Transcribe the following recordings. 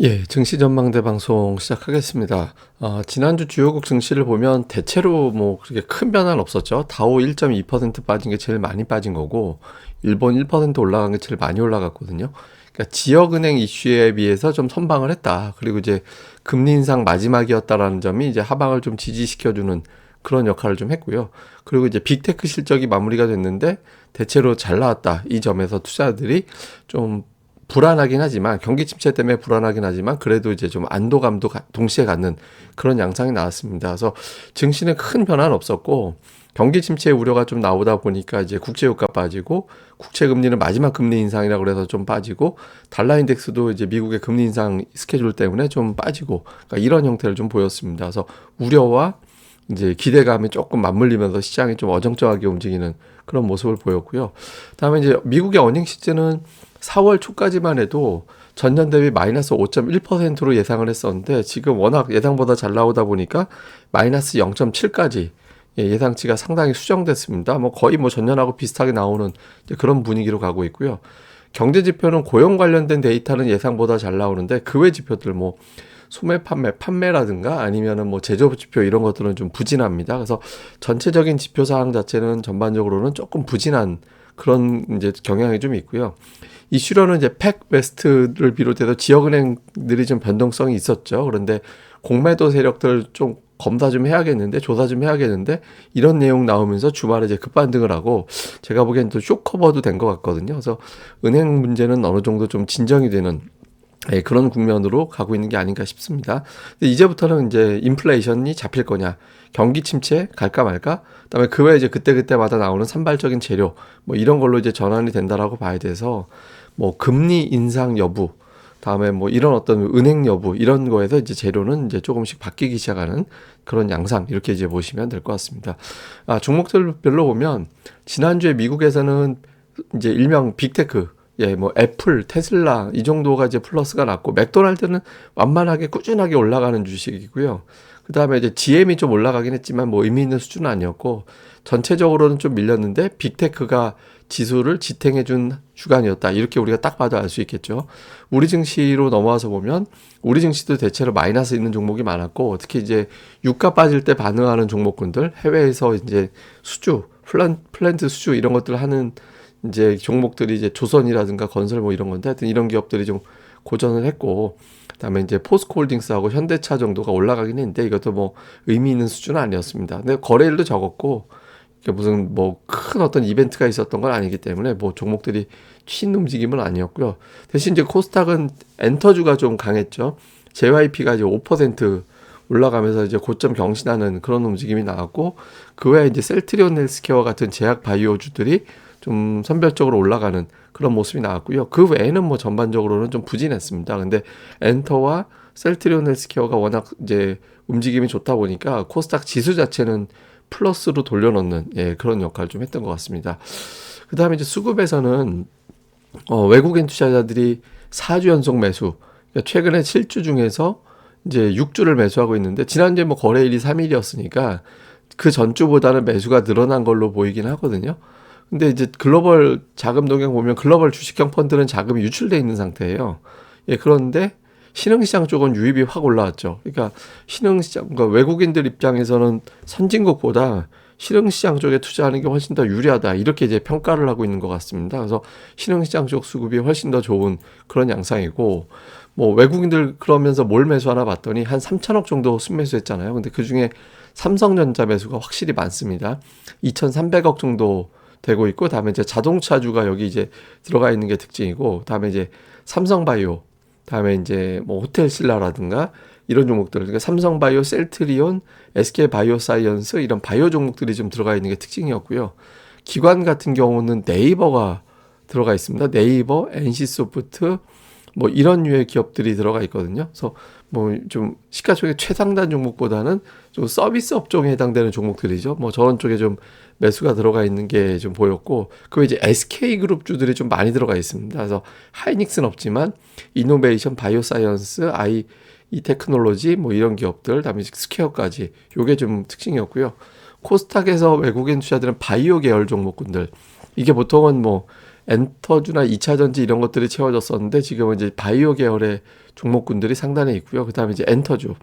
예, 증시 전망대 방송 시작하겠습니다. 지난주 주요국 증시를 보면 대체로 뭐 그렇게 큰 변화는 없었죠. 다우 1.2% 빠진 게 제일 많이 빠진 거고, 일본 1% 올라간 게 제일 많이 올라갔거든요. 그러니까 지역은행 이슈에 비해서 좀 선방을 했다. 그리고 이제 금리 인상 마지막이었다라는 점이 이제 하방을 좀 지지시켜주는 그런 역할을 좀 했고요. 그리고 이제 빅테크 실적이 마무리가 됐는데 대체로 잘 나왔다. 이 점에서 투자들이 좀 불안하긴 하지만 경기 침체 때문에 불안하긴 하지만 그래도 이제 좀 안도감도 동시에 갖는 그런 양상이 나왔습니다. 그래서 증시는 큰 변화는 없었고 경기 침체 우려가 좀 나오다 보니까 이제 국채유가 빠지고 국채 금리는 마지막 금리 인상이라고 그래서 좀 빠지고 달러 인덱스도 이제 미국의 금리 인상 스케줄 때문에 좀 빠지고 그러니까 이런 형태를 좀 보였습니다. 그래서 우려와 이제 기대감이 조금 맞물리면서 시장이 좀 어정쩡하게 움직이는 그런 모습을 보였고요. 다음에 이제 미국의 어닝 시즌은 4월 초까지만 해도 전년 대비 마이너스 5.1%로 예상을 했었는데 지금 워낙 예상보다 잘 나오다 보니까 마이너스 0.7까지 예상치가 상당히 수정됐습니다. 뭐 거의 뭐 전년하고 비슷하게 나오는 그런 분위기로 가고 있고요. 경제 지표는 고용 관련된 데이터는 예상보다 잘 나오는데 그 외 지표들 뭐 소매 판매라든가 아니면은 뭐 제조업 지표 이런 것들은 좀 부진합니다. 그래서 전체적인 지표 사항 자체는 전반적으로는 조금 부진한 그런 이제 경향이 좀 있고요. 이슈로는 이제 팩 웨스트를 비롯해서 지역은행들이 좀 변동성이 있었죠. 그런데 공매도 세력들 좀 검사 좀 해야겠는데 조사 좀 해야겠는데 이런 내용 나오면서 주말에 이제 급반등을 하고 제가 보기엔 또 쇼커버도 된 것 같거든요. 그래서 은행 문제는 어느 정도 좀 진정이 되는 그런 국면으로 가고 있는 게 아닌가 싶습니다. 근데 이제부터는 이제 인플레이션이 잡힐 거냐, 경기 침체 갈까 말까, 그다음에 그 외에 이제 그때그때마다 나오는 산발적인 재료, 뭐 이런 걸로 이제 전환이 된다라고 봐야 돼서 뭐 금리 인상 여부, 다음에 뭐 이런 어떤 은행 여부 이런 거에서 이제 재료는 이제 조금씩 바뀌기 시작하는 그런 양상 이렇게 이제 보시면 될 것 같습니다. 종목들별로 보면 지난주에 미국에서는 이제 일명 빅테크 뭐 애플, 테슬라 이 정도가 이제 플러스가 났고 맥도날드는 완만하게 꾸준하게 올라가는 주식이고요. 그다음에 이제 GM이 좀 올라가긴 했지만 뭐 의미 있는 수준은 아니었고 전체적으로는 좀 밀렸는데 빅테크가 지수를 지탱해준 주간이었다. 이렇게 우리가 딱 봐도 알 수 있겠죠. 우리 증시로 넘어와서 보면 우리 증시도 대체로 마이너스 있는 종목이 많았고 특히 이제 유가 빠질 때 반응하는 종목군들 해외에서 이제 수주, 플랜트 수주 이런 것들 하는 이제 종목들이 이제 조선이라든가 건설 뭐 이런 건데 하여튼 이런 기업들이 좀 고전을 했고 그다음에 이제 포스코홀딩스하고 현대차 정도가 올라가긴 했는데 이것도 뭐 의미 있는 수준은 아니었습니다. 근데 거래일도 적었고 무슨 뭐 큰 어떤 이벤트가 있었던 건 아니기 때문에 뭐 종목들이 튄 움직임은 아니었고요. 대신 이제 코스닥은 엔터주가 좀 강했죠. JYP가 이제 5% 올라가면서 이제 고점 경신하는 그런 움직임이 나왔고 그 외에 이제 셀트리온 헬스케어 같은 제약 바이오주들이 좀 선별적으로 올라가는 그런 모습이 나왔고요. 그 외에는 뭐 전반적으로는 좀 부진했습니다. 근데 엔터와 셀트리온 헬스케어가 워낙 이제 움직임이 좋다 보니까 코스닥 지수 자체는 플러스로 돌려놓는 그런 역할을 좀 했던 것 같습니다. 그 다음에 이제 수급에서는 외국인 투자자들이 4주 연속 매수, 그러니까 최근에 7주 중에서 이제 6주를 매수하고 있는데 지난주에 뭐 거래일이 3일이었으니까 그 전주보다는 매수가 늘어난 걸로 보이긴 하거든요. 근데 이제 글로벌 자금 동향 보면 글로벌 주식형 펀드는 자금이 유출돼 있는 상태예요. 그런데 신흥시장 쪽은 유입이 확 올라왔죠. 그러니까 신흥시장, 그러니까 외국인들 입장에서는 선진국보다 신흥시장 쪽에 투자하는 게 훨씬 더 유리하다. 이렇게 이제 평가를 하고 있는 것 같습니다. 그래서 신흥시장 쪽 수급이 훨씬 더 좋은 그런 양상이고, 뭐 외국인들 그러면서 뭘 매수하나 봤더니 한 3천억 정도 순매수했잖아요. 근데 그 중에 삼성전자 매수가 확실히 많습니다. 2,300억 정도 되고 있고, 다음에 이제 자동차주가 여기 이제 들어가 있는 게 특징이고, 다음에 이제 삼성바이오, 다음에 이제 뭐 호텔신라라든가 이런 종목들, 그러니까 삼성바이오, 셀트리온, SK바이오사이언스 이런 바이오 종목들이 좀 들어가 있는 게 특징이었고요. 기관 같은 경우는 네이버가 들어가 있습니다. 네이버, NC소프트 뭐 이런 류의 기업들이 들어가 있거든요. 그래서 뭐 좀 시가총액 최상단 종목보다는 좀 서비스 업종에 해당되는 종목들이죠. 뭐 저런 쪽에 좀 매수가 들어가 있는 게 좀 보였고, 그 이제 SK그룹 주들이 좀 많이 들어가 있습니다. 그래서 하이닉스는 없지만 이노베이션, 바이오사이언스, 이 테크놀로지 뭐 이런 기업들, 다음에 스퀘어까지 요게 좀 특징이었고요. 코스닥에서 외국인 투자들은 바이오 계열 종목군들, 이게 보통은 뭐 엔터주나 2차 전지 이런 것들이 채워졌었는데 지금은 이제 바이오 계열의 종목군들이 상단에 있고요. 그다음에 이제 엔터주,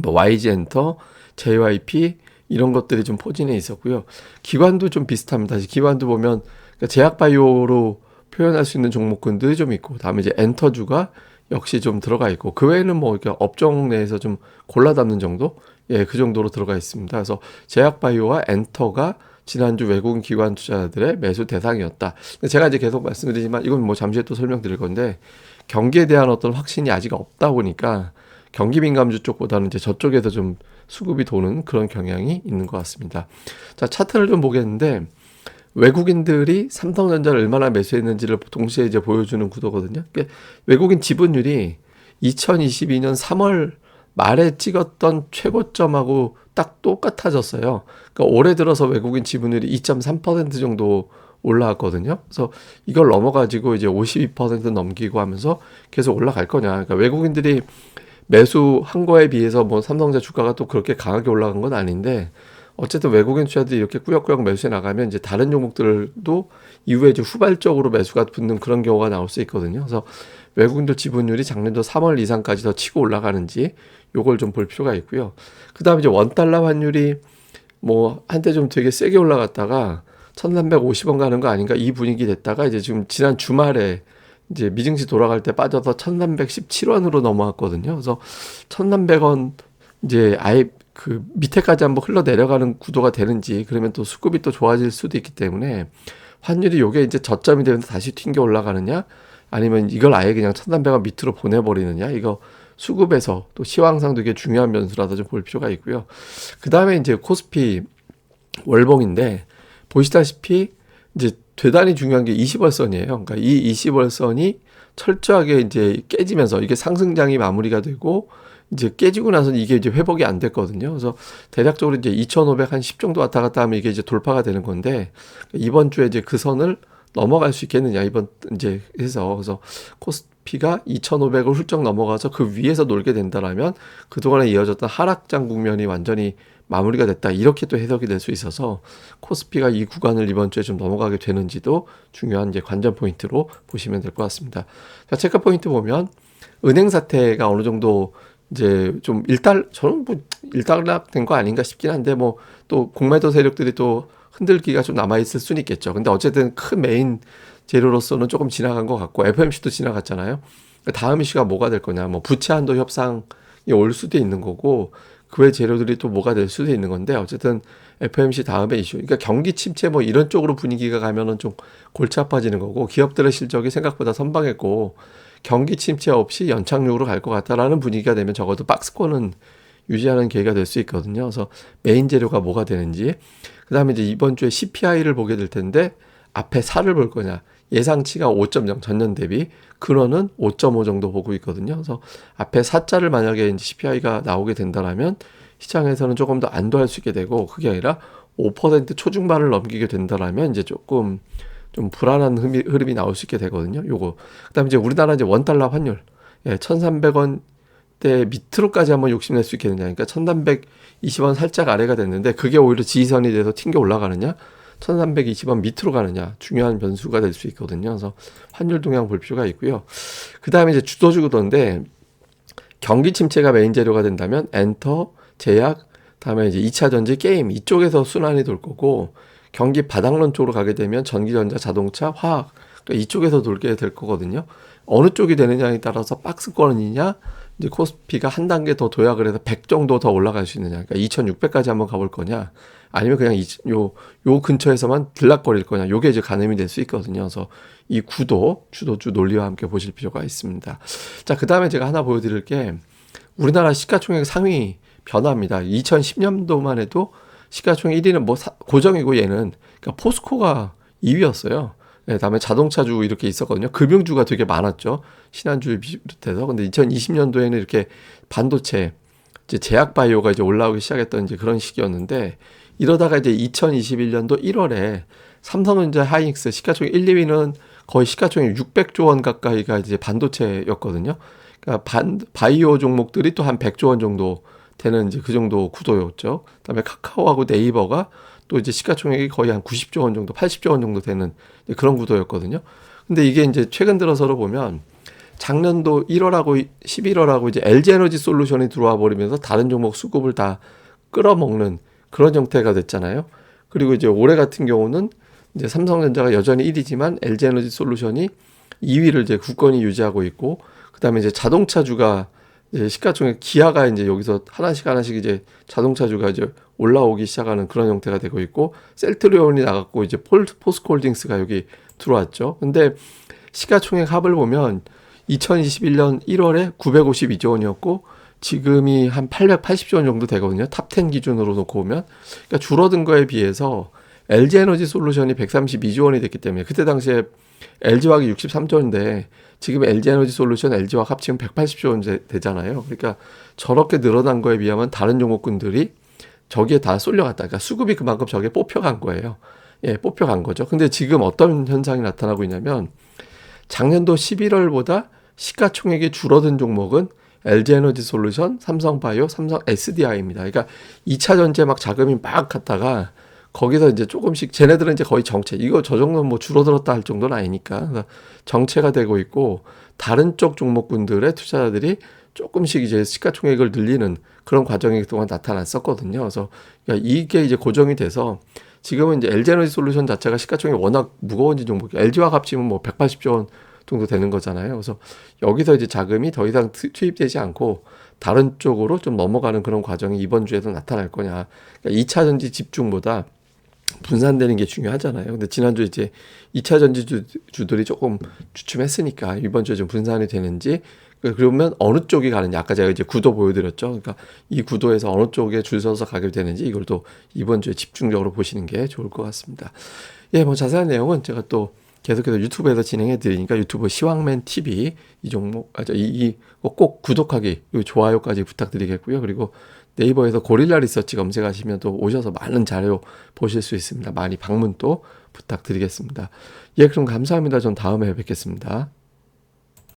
뭐 YG 엔터, JYP 이런 것들이 좀 포진해 있었고요. 기관도 좀 비슷합니다. 기관도 보면 그러니까 제약 바이오로 표현할 수 있는 종목군들이 좀 있고, 다음에 이제 엔터주가 역시 좀 들어가 있고, 그 외에는 뭐 이렇게 업종 내에서 좀 골라 담는 정도, 예, 그 정도로 들어가 있습니다. 그래서 제약 바이오와 엔터가 지난주 외국인 기관 투자자들의 매수 대상이었다. 근데 제가 이제 계속 말씀드리지만 이건 뭐 잠시 후에 또 설명드릴 건데, 경기에 대한 어떤 확신이 아직 없다 보니까 경기 민감주 쪽보다는 이제 저쪽에서 좀 수급이 도는 그런 경향이 있는 것 같습니다. 자, 차트를 좀 보겠는데, 외국인들이 삼성전자를 얼마나 매수했는지를 동시에 이제 보여주는 구도거든요. 그러니까 외국인 지분율이 2022년 3월 말에 찍었던 최고점하고 딱 똑같아졌어요. 그러니까 올해 들어서 외국인 지분율이 2.3% 정도 올라왔거든요. 그래서 이걸 넘어가지고 이제 52% 넘기고 하면서 계속 올라갈 거냐. 그러니까 외국인들이 매수한 거에 비해서 뭐 삼성전자 주가가 또 그렇게 강하게 올라간 건 아닌데, 어쨌든 외국인 투자들이 이렇게 꾸역꾸역 매수해 나가면 이제 다른 종목들도 이후에 좀 후발적으로 매수가 붙는 그런 경우가 나올 수 있거든요. 그래서 외국인들 지분율이 작년도 3월 이상까지 더 치고 올라가는지 요걸 좀 볼 필요가 있고요. 그다음에 이제 원달러 환율이 뭐 한때 좀 되게 세게 올라갔다가 1350원 가는 거 아닌가 이 분위기 됐다가 이제 지금 지난 주말에 이제 미증시 돌아갈 때 빠져서 1317원으로 넘어왔거든요. 그래서 1300원 이제 아예 그 밑에까지 한번 흘러 내려가는 구도가 되는지, 그러면 또 수급이 또 좋아질 수도 있기 때문에 환율이 요게 이제 저점이 되면서 다시 튕겨 올라가느냐, 아니면 이걸 아예 그냥 1300원 밑으로 보내버리느냐, 이거 수급에서 또 시황상도 이게 중요한 변수라서 좀 볼 필요가 있고요. 그 다음에 이제 코스피 월봉인데, 보시다시피 이제 대단히 중요한 게 20월선이에요. 그러니까 이 20월선이 철저하게 이제 깨지면서 이게 상승장이 마무리가 되고, 이제 깨지고 나서는 이게 이제 회복이 안 됐거든요. 그래서 대략적으로 이제 2,510 정도 왔다 갔다 하면 이게 이제 돌파가 되는 건데, 이번 주에 이제 그 선을 넘어갈 수 있겠느냐, 이번 이제 해서. 그래서 코스피가 2,500을 훌쩍 넘어가서 그 위에서 놀게 된다라면 그동안에 이어졌던 하락장 국면이 완전히 마무리가 됐다, 이렇게 또 해석이 될 수 있어서 코스피가 이 구간을 이번 주에 좀 넘어가게 되는지도 중요한 이제 관전 포인트로 보시면 될 것 같습니다. 자, 체크 포인트 보면 은행 사태가 어느 정도 이제 좀 저는 뭐 일단락된 거 아닌가 싶긴 한데, 뭐 또 공매도 세력들이 또 흔들기가 좀 남아있을 수는 있겠죠. 근데 어쨌든 큰 메인 재료로서는 조금 지나간 것 같고, FOMC도 지나갔잖아요. 다음 이슈가 뭐가 될 거냐, 뭐 부채 한도 협상이 올 수도 있는 거고, 그 외 재료들이 또 뭐가 될 수도 있는 건데, 어쨌든 FOMC 다음에 이슈, 그러니까 경기 침체 뭐 이런 쪽으로 분위기가 가면은 좀 골치 아파지는 거고, 기업들의 실적이 생각보다 선방했고 경기 침체 없이 연착륙으로 갈 것 같다라는 분위기가 되면 적어도 박스권은 유지하는 계기가 될 수 있거든요. 그래서 메인 재료가 뭐가 되는지, 그 다음에 이제 이번 주에 CPI를 보게 될 텐데, 앞에 4를 볼 거냐, 예상치가 5.0 전년 대비, 근원은 5.5 정도 보고 있거든요. 그래서 앞에 4자를 만약에 이제 CPI가 나오게 된다라면 시장에서는 조금 더 안도할 수 있게 되고, 그게 아니라 5% 초중반을 넘기게 된다라면 이제 조금 좀 불안한 흐름이 나올 수 있게 되거든요. 요거. 그다음에 이제 우리나라 이제 원달러 환율, 1,300원대 밑으로까지 한번 욕심낼 수 있겠느냐. 그러니까 1,320원 살짝 아래가 됐는데, 그게 오히려 지지선이 돼서 튕겨 올라가느냐, 1,320원 밑으로 가느냐, 중요한 변수가 될 수 있거든요. 그래서 환율 동향 볼 필요가 있고요. 그다음에 이제 주도주구도인데, 경기 침체가 메인 재료가 된다면 엔터, 제약, 다음에 이제 2차 전지, 게임 이쪽에서 순환이 돌 거고, 경기 바닥론 쪽으로 가게 되면 전기전자, 자동차, 화학, 그러니까 이쪽에서 돌게 될 거거든요. 어느 쪽이 되느냐에 따라서 박스권이냐, 이제 코스피가 한 단계 더 도약을 해서 100 정도 더 올라갈 수 있느냐, 그러니까 2,600까지 한번 가볼 거냐, 아니면 그냥 요 근처에서만 들락거릴 거냐, 요게 이제 가늠이 될 수 있거든요. 그래서 이 구도, 주도주 논리와 함께 보실 필요가 있습니다. 자, 그 다음에 제가 하나 보여드릴 게, 우리나라 시가총액 상위 변화입니다. 2010년도만 해도 시가총액 1위는 뭐 고정이고, 얘는 그러니까 포스코가 2위였어요. 네, 다음에 자동차주 이렇게 있었거든요. 금융주가 되게 많았죠, 신한주를 비롯해서. 근데 2020년도에는 이렇게 반도체, 이제 제약바이오가 이제 올라오기 시작했던 이제 그런 시기였는데, 이러다가 이제 2021년도 1월에 삼성전자, 하이닉스 시가총액 1, 2위는 거의 시가총액 600조 원 가까이가 이제 반도체였거든요. 그러니까 바이오 종목들이 또 한 100조 원 정도 되는 이제 그 정도 구도였죠. 그다음에 카카오하고 네이버가 또 이제 시가총액이 거의 한 90조 원 정도, 80조 원 정도 되는 그런 구도였거든요. 근데 이게 이제 최근 들어서로 보면 작년도 1월하고 11월하고 이제 LG에너지 솔루션이 들어와 버리면서 다른 종목 수급을 다 끌어먹는 그런 형태가 됐잖아요. 그리고 이제 올해 같은 경우는 이제 삼성전자가 여전히 1위지만 LG에너지 솔루션이 2위를 이제 굳건히 유지하고 있고, 그다음에 이제 자동차주가 이제 시가총액 기아가 이제 여기서 하나씩 이제 자동차주가 이제 올라오기 시작하는 그런 형태가 되고 있고, 셀트리온이 나갔고 이제 포스코홀딩스가 여기 들어왔죠. 근데 시가총액 합을 보면 2021년 1월에 952조 원이었고 지금이 한 880조 원 정도 되거든요. 탑10 기준으로 놓고 보면. 그러니까 줄어든 거에 비해서 LG에너지 솔루션이 132조 원이 됐기 때문에, 그때 당시에 LG화학이 63조 원인데 지금 LG에너지 솔루션, LG화학 합치면 180조 원 되잖아요. 그러니까 저렇게 늘어난 거에 비하면 다른 종목군들이 저기에 다 쏠려갔다. 그러니까 수급이 그만큼 저기에 뽑혀간 거예요. 예, 뽑혀간 거죠. 근데 지금 어떤 현상이 나타나고 있냐면 작년도 11월보다 시가총액이 줄어든 종목은 LG에너지 솔루션, 삼성바이오, 삼성 SDI입니다. 그러니까 2차 전지에 막 자금이 막 갔다가 거기서 이제 조금씩 쟤네들은 이제 거의 정체. 이거 저 정도는 뭐 줄어들었다 할 정도는 아니니까. 그러니까 정체가 되고 있고 다른 쪽 종목군들의 투자자들이 조금씩 이제 시가총액을 늘리는 그런 과정이 그동안 나타났었거든요. 그래서 그러니까 이게 이제 고정이 돼서 지금은 이제 LG에너지 솔루션 자체가 시가총액이 워낙 무거워진 종목이 LG화학 합치면 뭐 180조 원 정도 되는 거잖아요. 그래서 여기서 이제 자금이 더 이상 투입되지 않고 다른 쪽으로 좀 넘어가는 그런 과정이 이번 주에도 나타날 거냐. 그러니까 2차 전지 집중보다 분산되는 게 중요하잖아요. 근데 지난주 이제 2차 전지주들이 조금 주춤했으니까 이번 주에 좀 분산이 되는지, 그러면 어느 쪽이 가느냐. 아까 제가 이제 구도 보여드렸죠. 그러니까 이 구도에서 어느 쪽에 줄 서서 가게 되는지 이걸 또 이번 주에 집중적으로 보시는 게 좋을 것 같습니다. 예, 뭐 자세한 내용은 제가 또 계속해서 유튜브에서 진행해 드리니까 유튜브 시황맨 TV 이 종목, 이거 꼭 구독하기, 좋아요까지 부탁드리겠고요. 그리고 네이버에서 고릴라 리서치 검색하시면 또 오셔서 많은 자료 보실 수 있습니다. 많이 방문 또 부탁드리겠습니다. 예, 그럼 감사합니다. 전 다음에 뵙겠습니다.